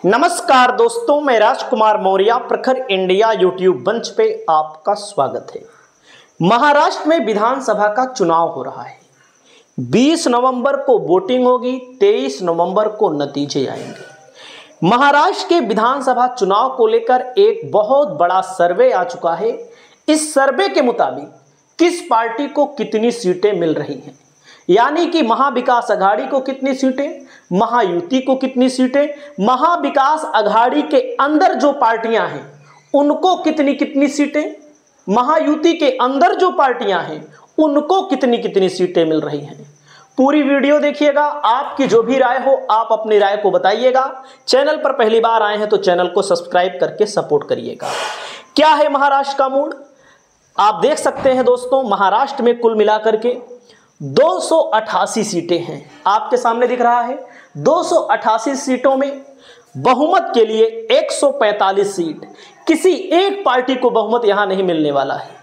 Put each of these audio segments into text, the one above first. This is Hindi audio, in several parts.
नमस्कार दोस्तों, मैं राजकुमार मौर्य प्रखर इंडिया यूट्यूब मंच पे आपका स्वागत है। महाराष्ट्र में विधानसभा का चुनाव हो रहा है। 20 नवंबर को वोटिंग होगी, 23 नवंबर को नतीजे आएंगे। महाराष्ट्र के विधानसभा चुनाव को लेकर एक बहुत बड़ा सर्वे आ चुका है। इस सर्वे के मुताबिक किस पार्टी को कितनी सीटें मिल रही हैं, यानी कि महाविकास अघाड़ी को कितनी सीटें, महायुति को कितनी सीटें, महाविकास अघाड़ी के अंदर जो पार्टियां हैं उनको कितनी कितनी सीटें, महायुति के अंदर जो पार्टियां हैं उनको कितनी कितनी सीटें मिल रही हैं। पूरी वीडियो देखिएगा। आपकी जो भी राय हो आप अपनी राय को बताइएगा। चैनल पर पहली बार आए हैं तो चैनल को सब्सक्राइब करके सपोर्ट करिएगा। क्या है महाराष्ट्र का मूड, आप देख सकते हैं दोस्तों। महाराष्ट्र में कुल मिलाकर के 288 सीटें हैं, आपके सामने दिख रहा है। 288 सीटों में बहुमत के लिए 145 सीट, किसी एक पार्टी को बहुमत यहां नहीं मिलने वाला है।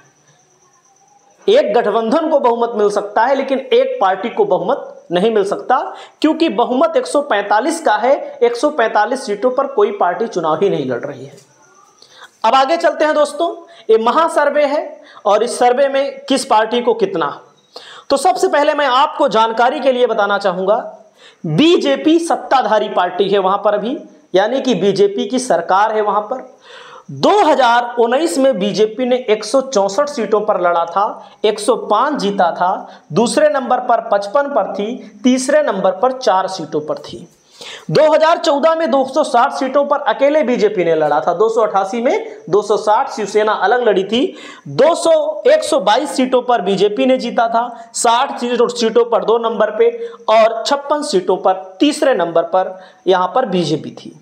एक गठबंधन को बहुमत मिल सकता है लेकिन एक पार्टी को बहुमत नहीं मिल सकता, क्योंकि बहुमत 145 का है। 145 सीटों पर कोई पार्टी चुनाव ही नहीं लड़ रही है। अब आगे चलते हैं दोस्तों। ये महासर्वे है और इस सर्वे में किस पार्टी को कितना, तो सबसे पहले मैं आपको जानकारी के लिए बताना चाहूंगा, बीजेपी सत्ताधारी पार्टी है वहां पर अभी, यानी कि बीजेपी की सरकार है वहां पर। 2019 में बीजेपी ने 164 सीटों पर लड़ा था, 105 जीता था, दूसरे नंबर पर 55 पर थी, तीसरे नंबर पर 4 सीटों पर थी। 2014 में 260 सीटों पर अकेले बीजेपी ने लड़ा था। 288 में 260 शिवसेना अलग लड़ी थी। 122 सीटों पर बीजेपी ने जीता था, 60 सीटों पर 2 नंबर पे और 56 सीटों पर तीसरे नंबर पर यहां पर बीजेपी थी।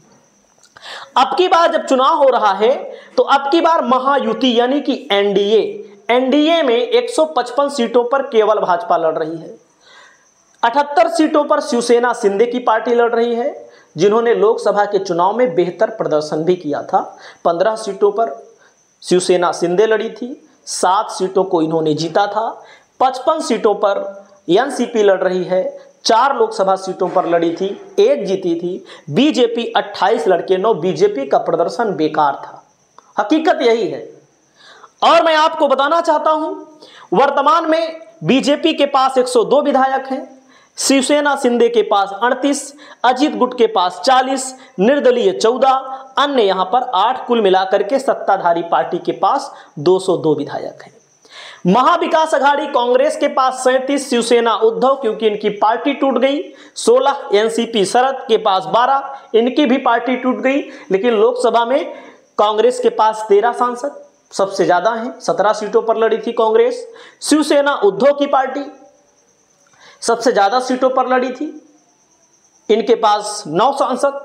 अब की बार जब चुनाव हो रहा है तो अब की बार महायुति यानी कि एनडीए में 155 सीटों पर केवल भाजपा लड़ रही है। 78 सीटों पर शिवसेना शिंदे की पार्टी लड़ रही है, जिन्होंने लोकसभा के चुनाव में बेहतर प्रदर्शन भी किया था। 15 सीटों पर शिवसेना शिंदे लड़ी थी, 7 सीटों को इन्होंने जीता था। 55 सीटों पर एनसीपी लड़ रही है, 4 लोकसभा सीटों पर लड़ी थी, 1 जीती थी। बीजेपी 28 लड़के 9। बीजेपी का प्रदर्शन बेकार था, हकीकत यही है। और मैं आपको बताना चाहता हूं, वर्तमान में बीजेपी के पास 102 विधायक हैं, शिवसेना शिंदे के पास 38, अजीत गुट के पास 40, निर्दलीय 14, अन्य यहां पर 8, कुल मिलाकर के सत्ताधारी पार्टी के पास 202 विधायक हैं। महाविकास अघाड़ी कांग्रेस के पास 37, शिवसेना उद्धव क्योंकि इनकी पार्टी टूट गई 16, एनसीपी शरद के पास 12, इनकी भी पार्टी टूट गई। लेकिन लोकसभा में कांग्रेस के पास 13 सांसद सबसे ज्यादा हैं, 17 सीटों पर लड़ी थी कांग्रेस। शिवसेना उद्धव की पार्टी सबसे ज्यादा सीटों पर लड़ी थी, इनके पास 9 सांसद।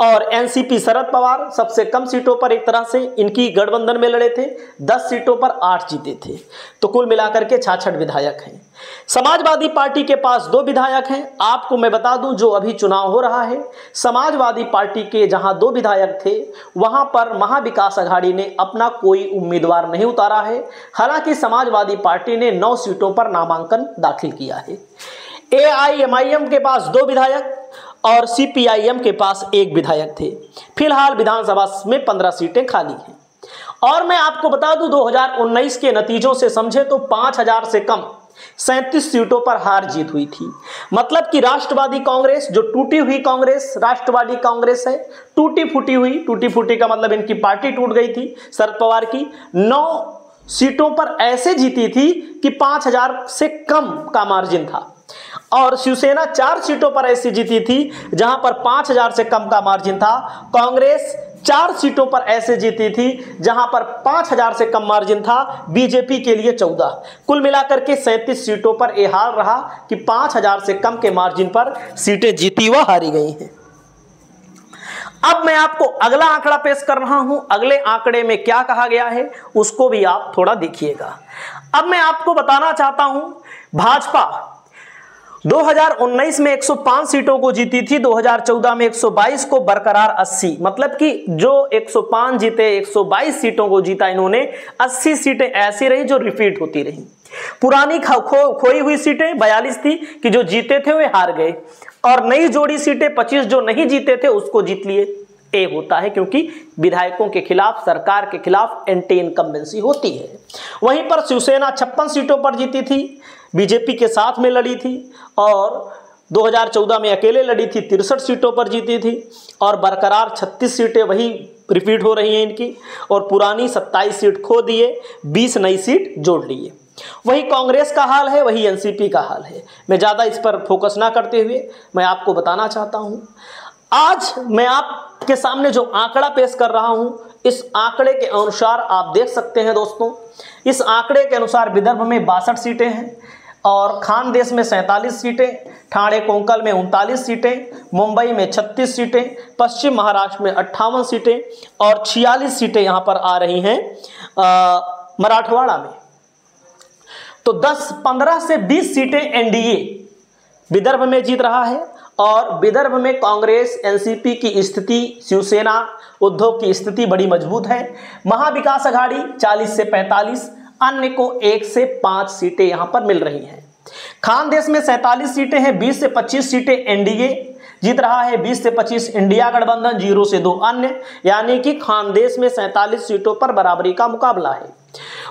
और एनसीपी शरद पवार सबसे कम सीटों पर, एक तरह से इनकी गठबंधन में लड़े थे, 10 सीटों पर 8 जीते थे। तो कुल मिलाकर के 66 विधायक हैं। समाजवादी पार्टी के पास 2 विधायक हैं। आपको मैं बता दूं, जो अभी चुनाव हो रहा है, समाजवादी पार्टी के जहां 2 विधायक थे वहां पर महाविकास अघाड़ी ने अपना कोई उम्मीदवार नहीं उतारा है। हालांकि समाजवादी पार्टी ने 9 सीटों पर नामांकन दाखिल किया है। एआईएमआईएम के पास 2 विधायक और सीपीआईएम के पास 1 विधायक थे। फिलहाल विधानसभा में 15 सीटें खाली हैं। और मैं आपको बता दूं, 2019 के नतीजों से समझे तो 5000 से कम 37 सीटों पर हार जीत हुई थी। मतलब कि राष्ट्रवादी कांग्रेस, जो टूटी हुई कांग्रेस राष्ट्रवादी कांग्रेस है, टूटी फूटी का मतलब इनकी पार्टी टूट गई थी शरद पवार की, 9 सीटों पर ऐसे जीती थी कि 5000 से कम का मार्जिन था। और शिवसेना 4 सीटों पर ऐसी जीती थी जहां पर 5000 से कम का मार्जिन था। कांग्रेस 4 सीटों पर ऐसे जीती थी जहां पर 5000 से कम मार्जिन था। बीजेपी के लिए 14, कुल मिलाकर के 37 सीटों पर यह हाल रहा कि 5000 से कम के मार्जिन पर सीटें जीती व हारी गई हैं। अब मैं आपको अगला आंकड़ा पेश कर रहा हूं। अगले आंकड़े में क्या कहा गया है उसको भी आप थोड़ा देखिएगा। अब मैं आपको बताना चाहता हूं, भाजपा 2019 में 105 सीटों को जीती थी, 2014 में 122 को, बरकरार 80। मतलब कि जो 105 जीते, 122 सीटों को जीता इन्होंने, 80 सीटें ऐसी रही जो रिपीट होती रही। पुरानी खोई हुई सीटें 42 थी कि जो जीते थे वे हार गए, और नई जोड़ी सीटें 25 जो नहीं जीते थे उसको जीत लिए। ए होता है, क्योंकि विधायकों के खिलाफ, सरकार के खिलाफ एंटी इनकम्बेंसी होती है। वहीं पर शिवसेना 56 सीटों पर जीती थी, बीजेपी के साथ में लड़ी थी, और 2014 में अकेले लड़ी थी, 63 सीटों पर जीती थी, और बरकरार 36 सीटें वही रिपीट हो रही हैं इनकी, और पुरानी 27 सीट खो दिए, 20 नई सीट जोड़ लिए। वही कांग्रेस का हाल है, वही एनसीपी का हाल है। मैं ज़्यादा इस पर फोकस ना करते हुए मैं आपको बताना चाहता हूँ, आज मैं आपके सामने जो आंकड़ा पेश कर रहा हूँ, इस आंकड़े के अनुसार आप देख सकते हैं दोस्तों, इस आंकड़े के अनुसार विदर्भ में 62 सीटें हैं, और खानदेश में 47 सीटें, ठाणे कोंकण में 39 सीटें, मुंबई में 36 सीटें, पश्चिम महाराष्ट्र में 58 सीटें, और 46 सीटें यहाँ पर आ रही हैं मराठवाड़ा में। तो 15 से 20 सीटें एनडीए विदर्भ में जीत रहा है, और विदर्भ में कांग्रेस, एनसीपी की स्थिति, शिवसेना, उद्धव की स्थिति बड़ी मजबूत है। महाविकास अघाड़ी 40 से 45, अन्य को 1 से 5 सीटें यहां पर मिल रही हैं। खानदेश में 47 सीटें हैं, 20 से 25 सीटें एनडीए जीत रहा है, 20 से 25 इंडिया गठबंधन, 0 से 2 अन्य, यानी कि खानदेश में 47 सीटों पर बराबरी का मुकाबला है।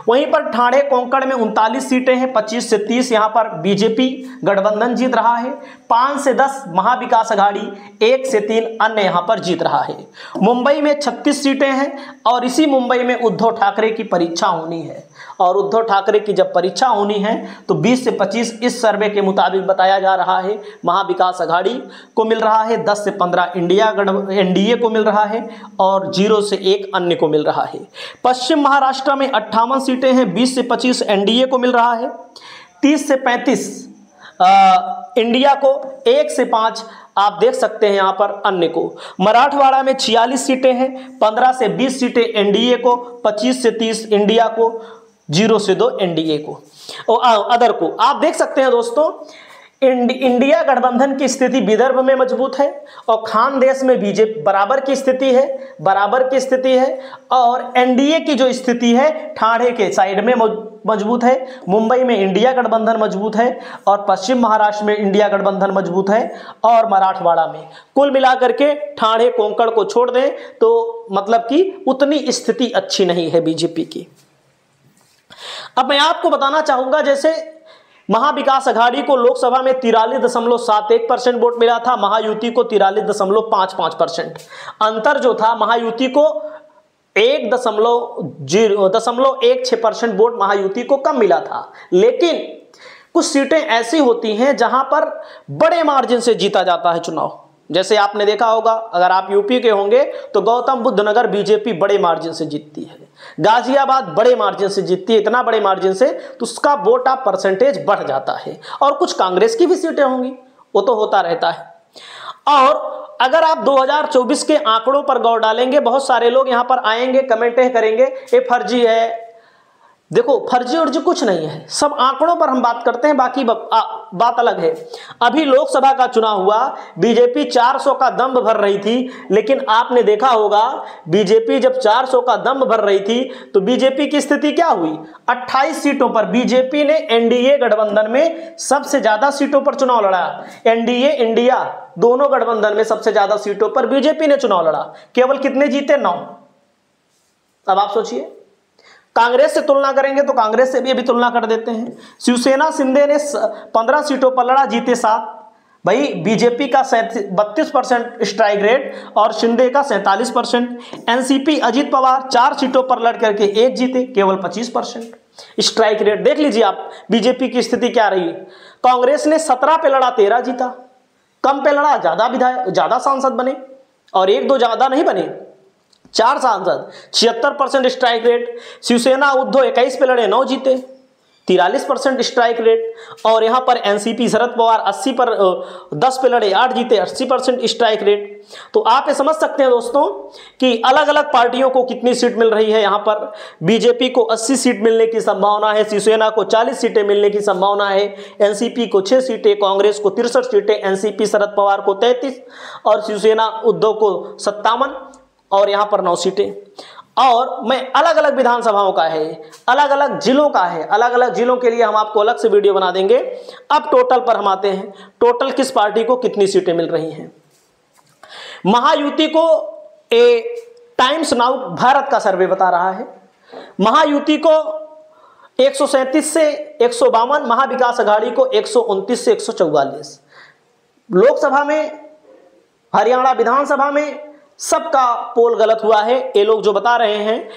वहीं पर ठाणे कोंकण में 39 सीटें हैं, 25 से 30 यहां पर बीजेपी गठबंधन जीत रहा है, 5 से 10 महाविकास अघाड़ी, 1 से 3 अन्य यहां पर जीत रहा है। मुंबई में 36 सीटें हैं, और इसी मुंबई में उद्धव ठाकरे की परीक्षा होनी है, और उद्धव ठाकरे की जब परीक्षा होनी है तो 20 से 25 इस सर्वे के मुताबिक बताया जा रहा है महाविकास अघाड़ी को मिल रहा है, 10 से 15 एनडीए को मिल रहा है, और 0 से 1 अन्य को मिल रहा है। पश्चिम महाराष्ट्र में 58 सीटें हैं, 20 से 25 एनडीए को मिल रहा है, 30 से 35 इंडिया को, 1 से 5 आप देख सकते हैं यहाँ पर अन्य को। मराठवाड़ा में 46 सीटें हैं, 15 से 20 सीटें एनडीए को, 25 से 30 इंडिया को, 0 से 2 एनडीए को और अदर को। आप देख सकते हैं दोस्तों, इंडिया गठबंधन की स्थिति विदर्भ में मजबूत है, और खानदेश में बीजेपी बराबर की स्थिति है, और एनडीए की जो स्थिति है ठाणे के साइड में मजबूत है, मुंबई में इंडिया गठबंधन मजबूत है, और पश्चिम महाराष्ट्र में इंडिया गठबंधन मजबूत है, और मराठवाड़ा में। कुल मिलाकर के ठाणे कोंकण को छोड़ दें तो मतलब कि उतनी स्थिति अच्छी नहीं है बीजेपी की। अब मैं आपको बताना चाहूंगा, जैसे महाविकास अघाड़ी को लोकसभा में 43.71% वोट मिला था, महायुति को 43.55%। अंतर जो था, महायुति को 1.16% वोट महायुति को कम मिला था। लेकिन कुछ सीटें ऐसी होती हैं जहां पर बड़े मार्जिन से जीता जाता है चुनाव। जैसे आपने देखा होगा, अगर आप यूपी के होंगे तो गौतम बुद्ध नगर बीजेपी बड़े मार्जिन से जीतती है, गाजियाबाद बड़े मार्जिन से जीतती है, इतना बड़े मार्जिन से तो उसका वोट आप परसेंटेज बढ़ जाता है। और कुछ कांग्रेस की भी सीटें होंगी, वो तो होता रहता है। और अगर आप 2024 के आंकड़ों पर गौर डालेंगे, बहुत सारे लोग यहां पर आएंगे, कमेंटें करेंगे ये फर्जी है। देखो, फर्जी उर्जी कुछ नहीं है, सब आंकड़ों पर हम बात करते हैं, बाकी बात अलग है। अभी लोकसभा का चुनाव हुआ, बीजेपी 400 का दम भर रही थी, लेकिन आपने देखा होगा बीजेपी जब 400 का दम भर रही थी तो बीजेपी की स्थिति क्या हुई? 28 सीटों पर बीजेपी ने एनडीए गठबंधन में सबसे ज्यादा सीटों पर चुनाव लड़ा। एनडीए इंडिया दोनों गठबंधन में सबसे ज्यादा सीटों पर बीजेपी ने चुनाव लड़ा। केवल कितने जीते? 9। अब आप सोचिए, कांग्रेस से तुलना करेंगे तो कांग्रेस से भी अभी तुलना कर देते हैं। शिवसेना शिंदे ने 15 सीटों पर लड़ा, जीते 7। भाई बीजेपी का 32% स्ट्राइक रेट और शिंदे का 47%। एनसीपी अजीत पवार 4 सीटों पर लड़ करके 1 जीते, केवल 25% स्ट्राइक रेट। देख लीजिए आप बीजेपी की स्थिति क्या रही। कांग्रेस ने 17 पे लड़ा, 13 जीता। कम पे लड़ा, ज्यादा सांसद बने, और 1-2 ज्यादा नहीं बने, 4 सांसद, 76% स्ट्राइक रेट। शिवसेना उद्धव 21 पे लड़े, 9 जीते, 43% स्ट्राइक रेट। और यहां पर एनसीपी शरद पवार 80 पर 10 पे लड़े, 8 जीते, 80% स्ट्राइक रेट। तो आप ये समझ सकते हैं दोस्तों कि अलग अलग पार्टियों को कितनी सीट मिल रही है। यहां पर बीजेपी को 80 सीट मिलने की संभावना है, शिवसेना को 40 सीटें मिलने की संभावना है, एनसीपी को 6 सीटें, कांग्रेस को 63 सीटें, एनसीपी शरद पवार को 33 और शिवसेना उद्धव को 57 और यहां पर 9 सीटें। और मैं अलग अलग विधानसभाओं का है, अलग अलग जिलों का है, अलग अलग जिलों के लिए हम आपको अलग से वीडियो बना देंगे। अब टोटल पर हम आते हैं, टोटल किस पार्टी को कितनी सीटें मिल रही हैं। महायुति को टाइम्स नाउ भारत का सर्वे बता रहा है। महायुति को 137 से 152, महाविकास अघाड़ी को 129 से 144। लोकसभा में, हरियाणा विधानसभा में सबका पोल गलत हुआ है, ये लोग जो बता रहे हैं।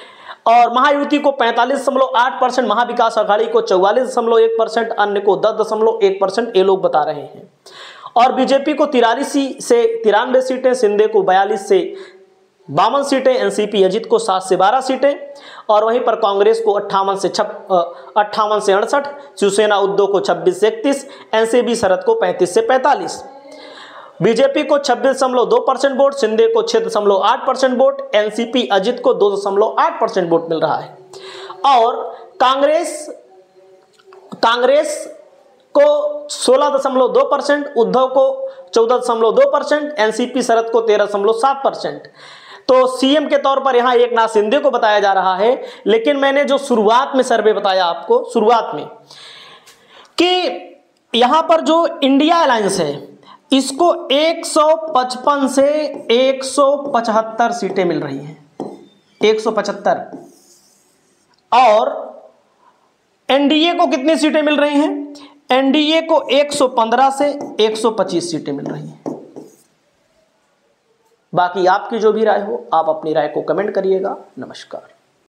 और महायुति को 45.8%, महाविकास अघाड़ी को 44.1%, अन्य को 10.1% ये लोग बता रहे हैं। और बीजेपी को 83 से 93 सीटें, शिंदे को 42 से 52 सीटें, एनसीपी अजित को 7 से 12 सीटें, और वहीं पर कांग्रेस को 58 से 68, शिवसेना उद्धव को 26 से 31, एनसीपी शरद को 35 से 45। बीजेपी को 26.2% वोट, शिंदे को 6.8% वोट, एनसीपी अजित को 2.8% वोट मिल रहा है। और कांग्रेस को 16.2%, उद्धव को 14.2%, एनसीपी शरद को 13.7%। तो सीएम के तौर पर यहां एकनाथ शिंदे को बताया जा रहा है। लेकिन मैंने जो शुरुआत में सर्वे बताया आपको, शुरुआत में, कि यहां पर जो इंडिया अलायंस है इसको 155 से 175 सीटें मिल रही हैं, 175। और एनडीए को कितनी सीटें मिल रही हैं? एनडीए को 115 से 125 सीटें मिल रही हैं। बाकी आपकी जो भी राय हो, आप अपनी राय को कमेंट करिएगा। नमस्कार।